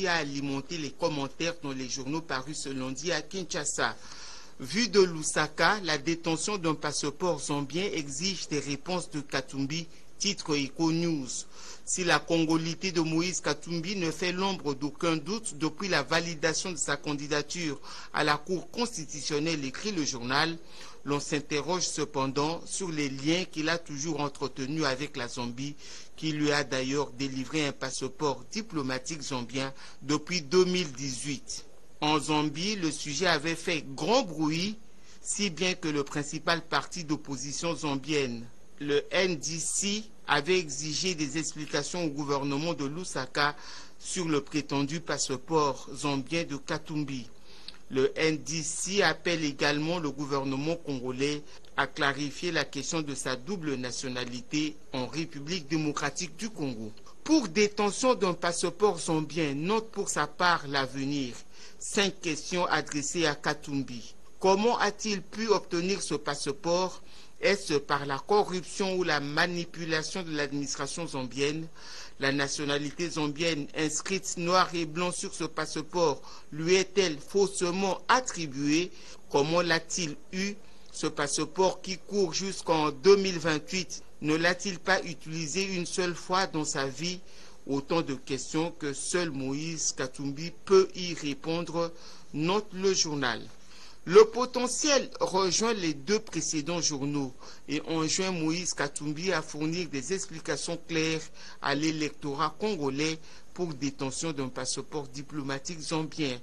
a alimenté les commentaires dans les journaux parus ce lundi à Kinshasa. Vu de Lusaka, la détention d'un passeport zambien exige des réponses de Katumbi, titre Eco News. Si la congolité de Moïse Katumbi ne fait l'ombre d'aucun doute depuis la validation de sa candidature à la Cour constitutionnelle, écrit le journal, l'on s'interroge cependant sur les liens qu'il a toujours entretenus avec la Zambie, qui lui a d'ailleurs délivré un passeport diplomatique zambien depuis 2018. En Zambie, le sujet avait fait grand bruit, si bien que le principal parti d'opposition zambienne, le NDC, avait exigé des explications au gouvernement de Lusaka sur le prétendu passeport zambien de Katumbi. Le NDC appelle également le gouvernement congolais à clarifier la question de sa double nationalité en République démocratique du Congo. Pour détention d'un passeport zambien, note pour sa part l'avenir. 5 questions adressées à Katumbi. Comment a-t-il pu obtenir ce passeport? Est-ce par la corruption ou la manipulation de l'administration zambienne? La nationalité zambienne inscrite noir et blanc sur ce passeport lui est-elle faussement attribuée? Comment l'a-t-il eu? Ce passeport qui court jusqu'en 2028, ne l'a-t-il pas utilisé une seule fois dans sa vie? Autant de questions que seul Moïse Katumbi peut y répondre, note le journal. Le potentiel rejoint les 2 précédents journaux et enjoint Moïse Katumbi à fournir des explications claires à l'électorat congolais pour détention d'un passeport diplomatique zambien.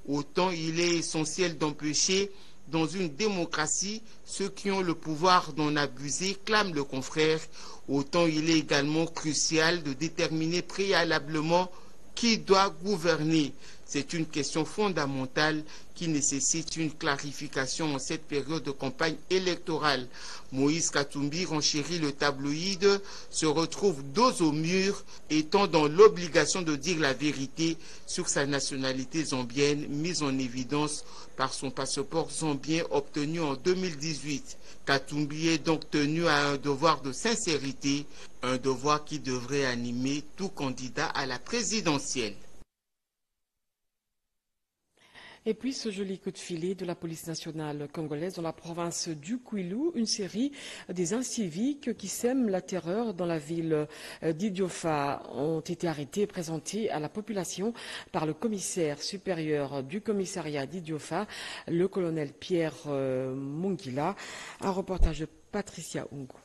Autant il est essentiel d'empêcher, dans une démocratie, ceux qui ont le pouvoir d'en abuser, clame le confrère, autant il est également crucial de déterminer préalablement qui doit gouverner. C'est une question fondamentale qui nécessite une clarification en cette période de campagne électorale. Moïse Katumbi renchérit le tabloïd, se retrouve dos au mur, étant dans l'obligation de dire la vérité sur sa nationalité zambienne, mise en évidence par son passeport zambien obtenu en 2018. Katumbi est donc tenu à un devoir de sincérité, un devoir qui devrait animer tout candidat à la présidentielle. Et puis ce joli coup de filet de la police nationale congolaise dans la province du Kwilu, une série des inciviques qui sèment la terreur dans la ville d'Idiofa ont été arrêtés et présentés à la population par le commissaire supérieur du commissariat d'Idiofa, le colonel Pierre Mungila. Un reportage de Patricia Ungo.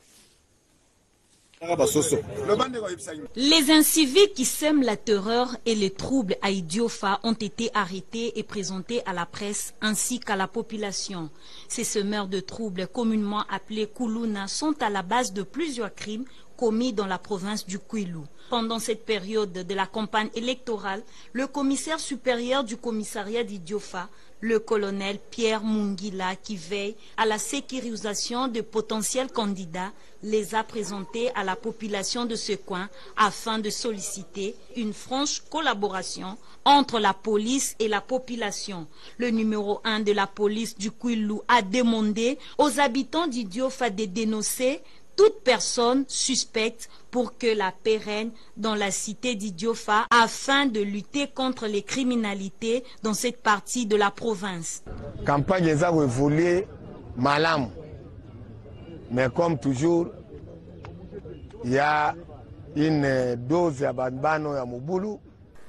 Les inciviques qui sèment la terreur et les troubles à Idiofa ont été arrêtés et présentés à la presse ainsi qu'à la population. Ces semeurs de troubles, communément appelés Kuluna, sont à la base de plusieurs crimes commis dans la province du Kwilu. Pendant cette période de la campagne électorale, le commissaire supérieur du commissariat d'Idiofa, le colonel Pierre Mungila, qui veille à la sécurisation de potentiels candidats, les a présentés à la population de ce coin afin de solliciter une franche collaboration entre la police et la population. Le numéro 1 de la police du Kwilu a demandé aux habitants d'Idiofa de dénoncer toute personne suspecte pour que la paix règne dans la cité d'Idiofa afin de lutter contre les criminalités dans cette partie de la province. Campagne a évolué malam, mais comme toujours, il y a une dose à Banbano et à Moboulou.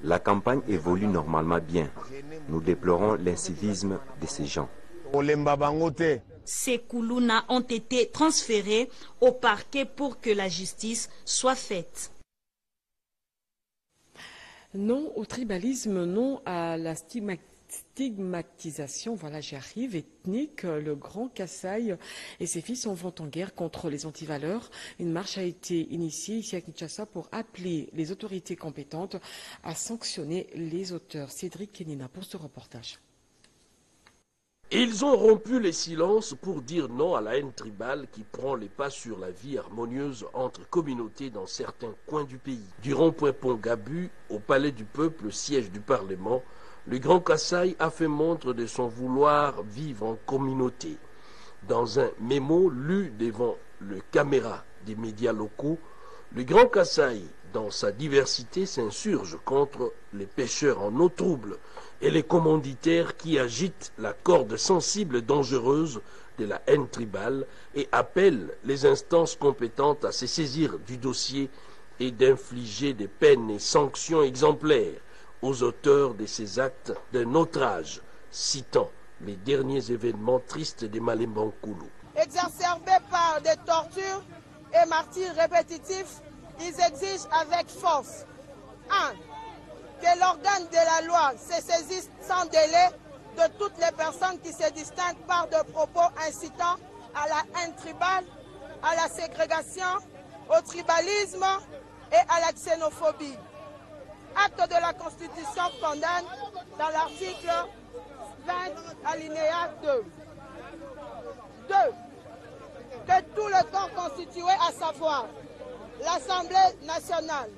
La campagne évolue normalement bien. Nous déplorons l'incivisme de ces gens. Ces Kuluna ont été transférés au parquet pour que la justice soit faite. Non au tribalisme, non à la stigmatisation, voilà j'y arrive, ethnique. Le Grand Kasaï et ses fils en vont en guerre contre les antivaleurs. Une marche a été initiée ici à Kinshasa pour appeler les autorités compétentes à sanctionner les auteurs. Cédric Kenina pour ce reportage. Ils ont rompu les silences pour dire non à la haine tribale qui prend les pas sur la vie harmonieuse entre communautés dans certains coins du pays. Du rond-point Pont-Gabu au palais du peuple, siège du Parlement, le Grand Kasaï a fait montre de son vouloir vivre en communauté. Dans un mémo lu devant le caméra des médias locaux, le Grand Kasaï dans sa diversité, s'insurge contre les pêcheurs en eau trouble et les commanditaires qui agitent la corde sensible et dangereuse de la haine tribale et appelle les instances compétentes à se saisir du dossier et d'infliger des peines et sanctions exemplaires aux auteurs de ces actes d'un autre âge, citant les derniers événements tristes des Malemba Nkulu. Exacerbés par des tortures et martyrs répétitifs, ils exigent avec force 1. Que l'organe de la loi se saisisse sans délai de toutes les personnes qui se distinguent par de propos incitant à la haine tribale, à la ségrégation, au tribalisme et à la xénophobie. Acte de la Constitution condamne dans l'article 20 alinéa 2. 2. Que tout le corps constitué, à savoir l'Assemblée nationale,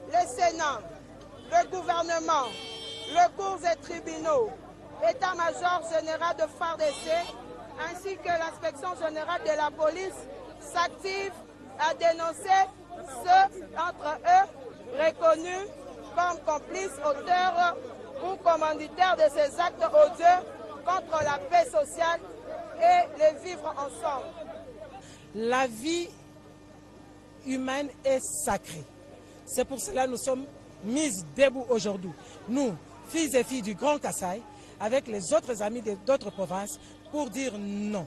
le Sénat, le gouvernement, le cours et tribunaux, l'état-major général de FARDC, ainsi que l'inspection générale de la police s'active à dénoncer ceux d'entre eux reconnus comme complices, auteurs ou commanditaires de ces actes odieux contre la paix sociale et les vivre ensemble. La vie humaine est sacrée. C'est pour cela que nous sommes mises debout aujourd'hui. Nous, filles et filles du Grand Kasaï, avec les autres amis d'autres provinces, pour dire non.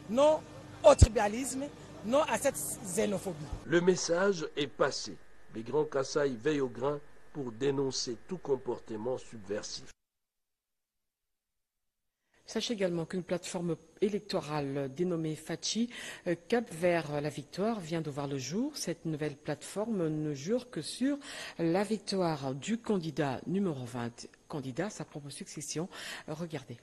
Non au tribalisme, non à cette xénophobie. Le message est passé. Les Grands Kasaï veillent au grain pour dénoncer tout comportement subversif. Sachez également qu'une plateforme électorale dénommée Fachi, Cap vers la victoire, vient de voir le jour. Cette nouvelle plateforme ne jure que sur la victoire du candidat numéro 20, candidat à sa propre succession. Regardez.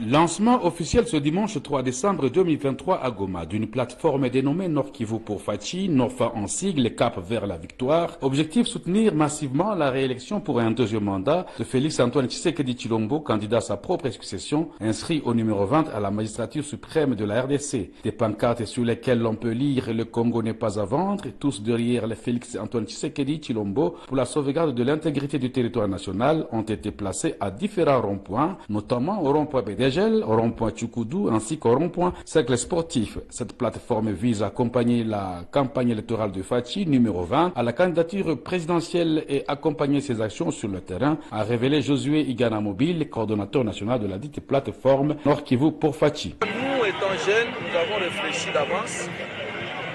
Lancement officiel ce dimanche 3 décembre 2023 à Goma d'une plateforme dénommée Nord Kivu pour Fachi, NOFA en sigle, Cap vers la victoire. Objectif, soutenir massivement la réélection pour un deuxième mandat de Félix Antoine Tshisekedi Tshilombo, candidat à sa propre succession, inscrit au numéro 20 à la magistrature suprême de la RDC. Des pancartes sur lesquelles l'on peut lire « Le Congo n'est pas à vendre », tous derrière le Félix Antoine Tshisekedi Tshilombo pour la sauvegarde de l'intégrité du territoire national ont été placés à différents ronds-points, notamment au rond-point BDG, au rond-point Tchoukoudou ainsi qu'au rond-point Cercle Sportif. Cette plateforme vise à accompagner la campagne électorale de Fachi, numéro 20, à la candidature présidentielle et accompagner ses actions sur le terrain, a révélé Josué Igana Mobile, coordonnateur national de la dite plateforme Nord Kivu pour Fachi. Nous, étant jeunes, nous avons réfléchi d'avance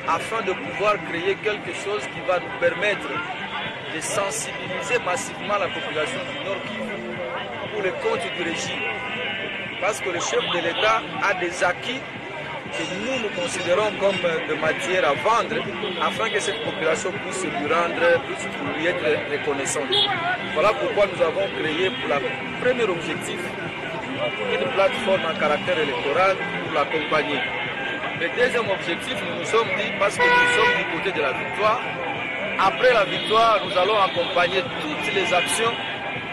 afin de pouvoir créer quelque chose qui va nous permettre de sensibiliser massivement la population du Nord Kivu pour le compte du régime. Parce que le chef de l'État a des acquis que nous considérons comme de matière à vendre afin que cette population puisse lui être reconnaissante. Voilà pourquoi nous avons créé pour le premier objectif une plateforme en caractère électoral pour l'accompagner. Le deuxième objectif, nous nous sommes dit, parce que nous sommes du côté de la victoire, après la victoire, nous allons accompagner toutes les actions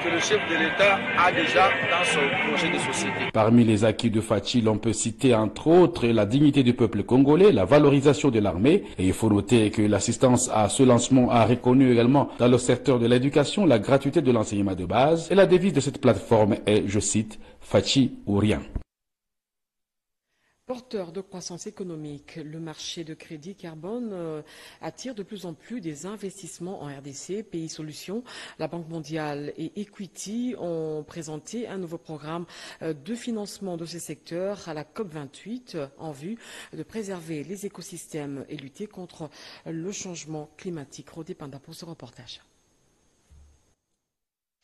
que le chef de l'État a déjà dans son projet de société. Parmi les acquis de Fachi, l'on peut citer entre autres la dignité du peuple congolais, la valorisation de l'armée. Et il faut noter que l'assistance à ce lancement a reconnu également dans le secteur de l'éducation la gratuité de l'enseignement de base. Et la devise de cette plateforme est, je cite, Fachi ou rien. Porteur de croissance économique, le marché de crédit carbone attire de plus en plus des investissements en RDC. Pays Solutions, la Banque mondiale et Equity ont présenté un nouveau programme de financement de ces secteurs à la COP28 en vue de préserver les écosystèmes et lutter contre le changement climatique. Rodé Panda pour ce reportage.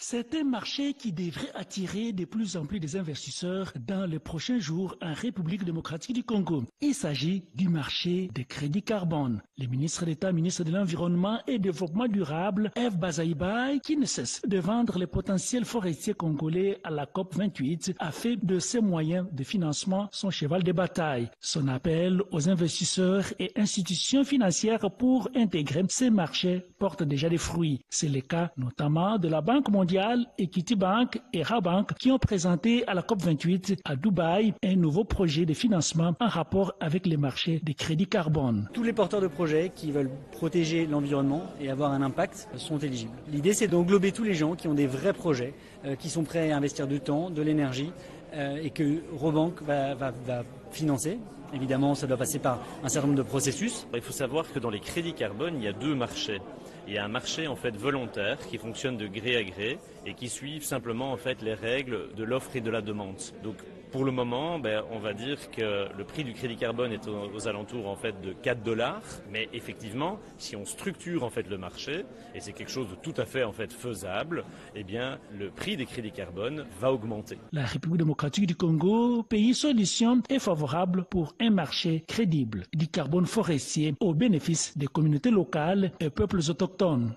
C'est un marché qui devrait attirer de plus en plus des investisseurs dans les prochains jours en République démocratique du Congo. Il s'agit du marché des crédits carbone. Le ministre d'État, ministre de l'Environnement et Développement durable, Eve Bazaïbaï, qui ne cesse de vendre les potentiels forestiers congolais à la COP28, a fait de ses moyens de financement son cheval de bataille. Son appel aux investisseurs et institutions financières pour intégrer ces marchés porte déjà des fruits. C'est le cas notamment de la Banque mondiale mondiale, Equity Bank et Rabank qui ont présenté à la COP28 à Dubaï un nouveau projet de financement en rapport avec les marchés des crédits carbone. Tous les porteurs de projets qui veulent protéger l'environnement et avoir un impact sont éligibles. L'idée, c'est d'englober tous les gens qui ont des vrais projets, qui sont prêts à investir du temps, de l'énergie et que Rabank va financer. Évidemment, ça doit passer par un certain nombre de processus. Il faut savoir que dans les crédits carbone, il y a deux marchés. Il y a un marché en fait volontaire qui fonctionne de gré à gré et qui suit simplement en fait les règles de l'offre et de la demande. Donc pour le moment, on va dire que le prix du crédit carbone est aux alentours en fait de 4 $. Mais effectivement, si on structure en fait le marché, et c'est quelque chose de tout à fait en fait faisable, eh bien le prix des crédits carbone va augmenter. La République démocratique du Congo, pays solution, est favorable pour un marché crédible du carbone forestier au bénéfice des communautés locales et peuples autochtones.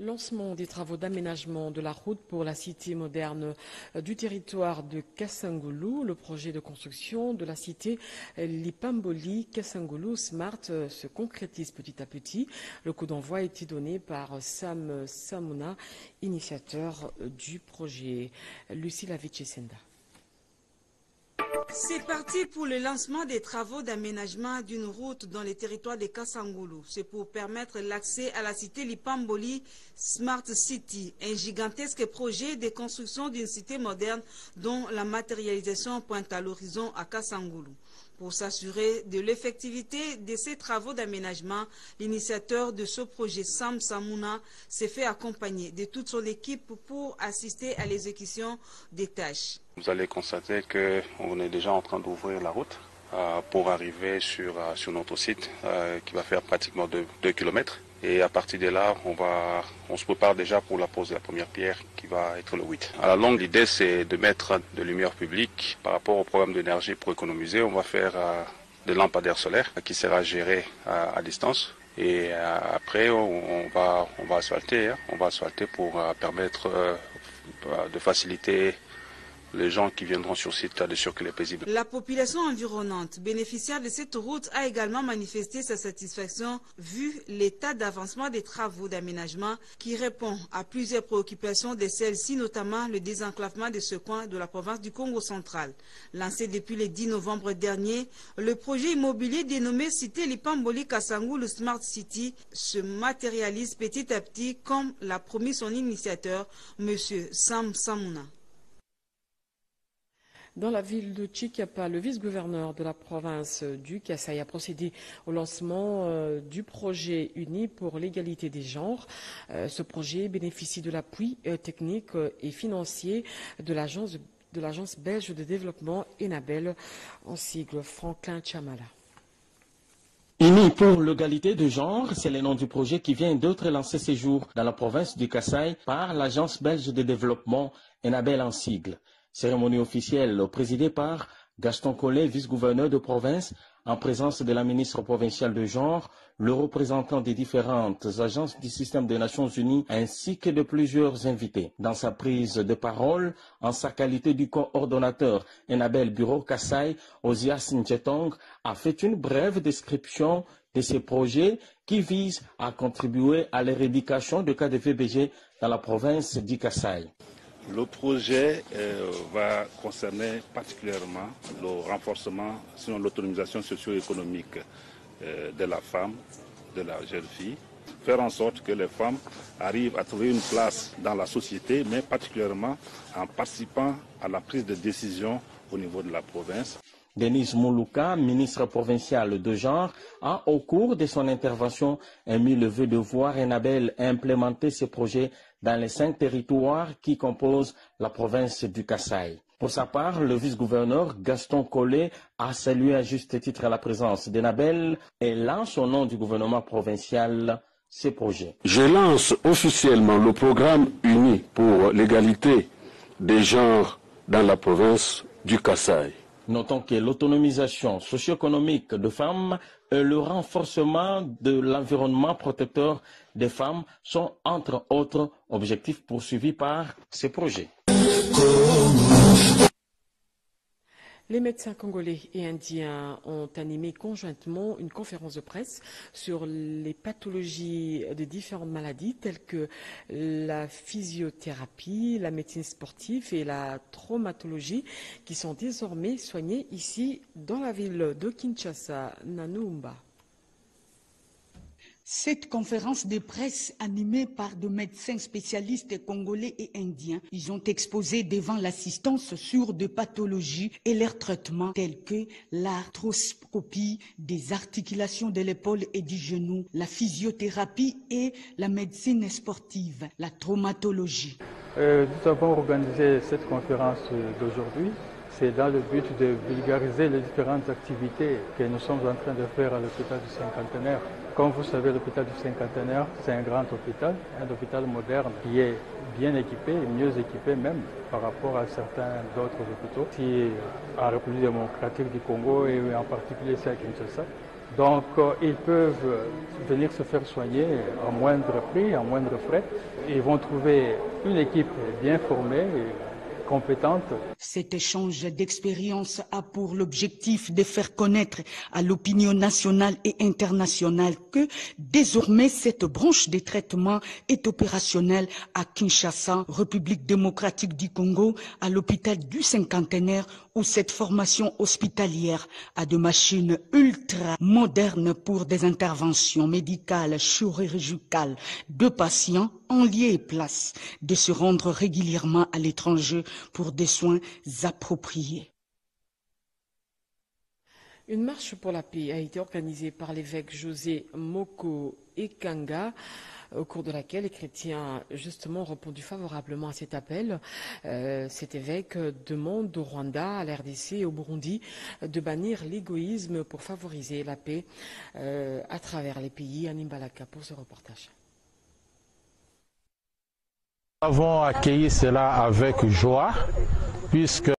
Lancement des travaux d'aménagement de la route pour la cité moderne du territoire de Kasangulu. Le projet de construction de la cité Lipamboli Kasangulu Smart se concrétise petit à petit. Le coup d'envoi a été donné par Sam Samuna, initiateur du projet. Lucie Lavicesenda. C'est parti pour le lancement des travaux d'aménagement d'une route dans les territoires de Kasangulu. C'est pour permettre l'accès à la cité Lipamboli Smart City, un gigantesque projet de construction d'une cité moderne dont la matérialisation pointe à l'horizon à Kasangulu. Pour s'assurer de l'effectivité de ces travaux d'aménagement, l'initiateur de ce projet, Sam Samuna, s'est fait accompagner de toute son équipe pour assister à l'exécution des tâches. Vous allez constater qu'on est déjà en train d'ouvrir la route pour arriver sur notre site qui va faire pratiquement 2 km. Et à partir de là, on se prépare déjà pour la pose de la première pierre qui va être le 8. À la longue, l'idée c'est de mettre de lumière publique par rapport au programme d'énergie pour économiser. On va faire des lampadaires solaires qui sera géré à distance. Et après, on va asphalter. On va asphalter pour permettre de faciliter les gens qui viendront sur site de circuler paisible. La population environnante, bénéficiaire de cette route, a également manifesté sa satisfaction vu l'état d'avancement des travaux d'aménagement qui répond à plusieurs préoccupations de celles-ci, notamment le désenclavement de ce coin de la province du Congo central. Lancé depuis le 10 novembre dernier, le projet immobilier dénommé Cité Lipamboli Kasangulu Smart City se matérialise petit à petit comme l'a promis son initiateur, M. Sam Samuna. Dans la ville de Chikapa, le vice-gouverneur de la province du Kasaï a procédé au lancement du projet uni pour l'égalité des genres. Ce projet bénéficie de l'appui technique et financier de l'agence belge de développement Enabel, en sigle Franklin Chamala. Uni pour l'égalité de genre, c'est le nom du projet qui vient d'être lancé ces jours dans la province du Kasaï par l'agence belge de développement Enabel en sigle. Cérémonie officielle présidée par Gaston Collet, vice-gouverneur de province, en présence de la ministre provinciale de genre, le représentant des différentes agences du système des Nations Unies, ainsi que de plusieurs invités. Dans sa prise de parole, en sa qualité du coordonnateur Enabel Bureau Kasaï, Ozias Nchetong a fait une brève description de ces projets qui visent à contribuer à l'éradication de cas de VBG dans la province du Kasaï. Le projet va concerner particulièrement le renforcement, sinon l'autonomisation socio-économique de la femme, de la jeune fille, faire en sorte que les femmes arrivent à trouver une place dans la société, mais particulièrement en participant à la prise de décision au niveau de la province. Denise Moulouka, ministre provinciale de genre, a au cours de son intervention émis le vœu de voir Enabel implémenter ces projets dans les 5 territoires qui composent la province du Kasaï. Pour sa part, le vice-gouverneur Gaston Collet a salué à juste titre la présence d'Enabel et lance au nom du gouvernement provincial ces projets. Je lance officiellement le programme uni pour l'égalité des genres dans la province du Kasaï. Notons que l'autonomisation socio-économique de femmes et le renforcement de l'environnement protecteur des femmes sont entre autres objectifs poursuivis par ces projets. Les médecins congolais et indiens ont animé conjointement une conférence de presse sur les pathologies de différentes maladies telles que la physiothérapie, la médecine sportive et la traumatologie qui sont désormais soignées ici dans la ville de Kinshasa, Nanumba. Cette conférence de presse animée par des médecins spécialistes congolais et indiens, ils ont exposé devant l'assistance sur des pathologies et leurs traitements tels que l'arthroscopie des articulations de l'épaule et du genou, la physiothérapie et la médecine sportive, la traumatologie. Nous avons organisé cette conférence d'aujourd'hui. C'est dans le but de vulgariser les différentes activités que nous sommes en train de faire à l'hôpital du Cinquantenaire. Comme vous savez, l'hôpital du Cinquantenaire, c'est un grand hôpital, un hôpital moderne qui est bien équipé, mieux équipé même par rapport à certains d'autres hôpitaux, ici en République démocratique du Congo et en particulier ici à Kinshasa. Donc ils peuvent venir se faire soigner à moindre prix, à moindre frais. Ils vont trouver une équipe bien formée, compétente. Cet échange d'expériences a pour l'objectif de faire connaître à l'opinion nationale et internationale que désormais cette branche de traitement est opérationnelle à Kinshasa, République démocratique du Congo, à l'hôpital du Cinquantenaire, où cette formation hospitalière a des machines ultra modernes pour des interventions médicales, chirurgicales de patients en lieu et place de se rendre régulièrement à l'étranger pour des soins appropriés. Une marche pour la paix a été organisée par l'évêque José Moko Ekanga, au cours de laquelle les chrétiens justement ont répondu favorablement à cet appel. Cet évêque demande au Rwanda, à la RDC et au Burundi de bannir l'égoïsme pour favoriser la paix à travers les pays. Animbalaka pour ce reportage. Nous avons accueilli cela avec joie puisque